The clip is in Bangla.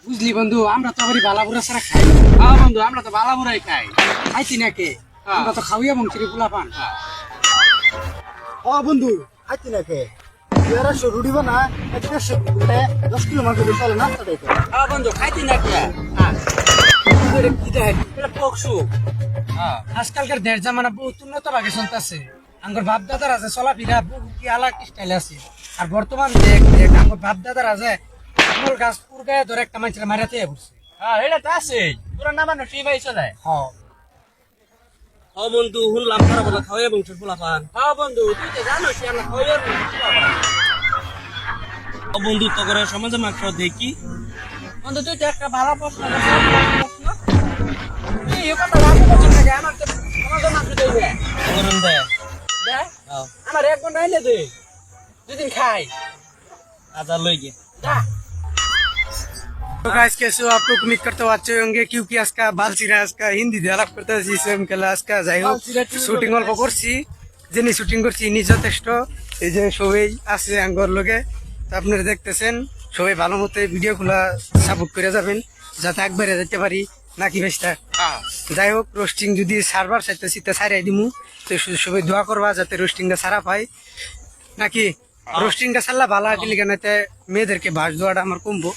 বুঝলি বন্ধু, আমরা তো আবার বালাপুরা ছাড়া খাই হ্যাঁ বন্ধু, আমরা তো বালাবুরাই খাই। খাইছি নাকি? আমরা তো খাওয়াইয়া বংশীর পোলা পান। ও বন্ধু খাইতি নাকি এরা রুটি বানা একটা 10 কিলো মাংস দিয়ে চলে নাস্তা দেয় হ্যাঁ বন্ধু, খাইতি না কে? কি দেখ, এটা পকসু। হ্যাঁ আজকালকার দেশ জামানা বহুত উন্নত ভাগে চলতেছে। আঙ্গর বাপ দাদার আছে চলাফেরা বহু কি আলাক স্টাইল আছে। আর বর্তমান দেখ দেখ আঙ্গর বাপ দাদার আছে আমল গাছ পুরগায় ধরে একটা মানুষের মারাতে পড়ছে। হ্যাঁ, এটা তো আছে। তোরা না মানে ফ্রি পাইছ না? হ্যাঁ ও বন্ধু, শুনলাম তারা বলে খাওয়াই বংশের পোলা পান। হ্যাঁ বন্ধু, তুই তো জানো কি আমরা খাওয়াই ও বন্ধু, তো করে সমাজে মাংস দেখি। বন্ধু তুই তো একটা ভালো প্রশ্ন এই কথা ভালো বলছিস নাকি? আমার তো আমাদের মাত্র দেবে করুন দে। দেখ আমার 1 ঘন্টা এনে দে, দুদিন খাই। আচ্ছা, লই গে। तो गाइस कैसे हो आप लोग? उम्मीद करते हो अच्छे होंगे क्योंकि आज का बालचिराज का हिंदी दियालाप करते हैं जिसम केला आज का যাই হোক শুটিং অল্প করছি, যিনি শুটিং করছি ইনি যথেষ্ট। এই যে সবাই আছে আঙ্গর লগে, তো আপনারা দেখতেছেন সবাই ভালো মতো ভিডিও গুলা সাপোর্ট করে যাবেন যাতে একবারে যেতে পারি নাকি বেশটা। যাই হোক রোস্টিং যদি সার্ভার চাইতেছি তা সারাই দিমু, তো সবাই দোয়া করবা যাতে রোস্টিংটা সারা পাই নাকি। রোস্টিংটা সারলা ভালো আগে লিখে মেয়েদেরকে বাস দেওয়াটা আমার কমবো।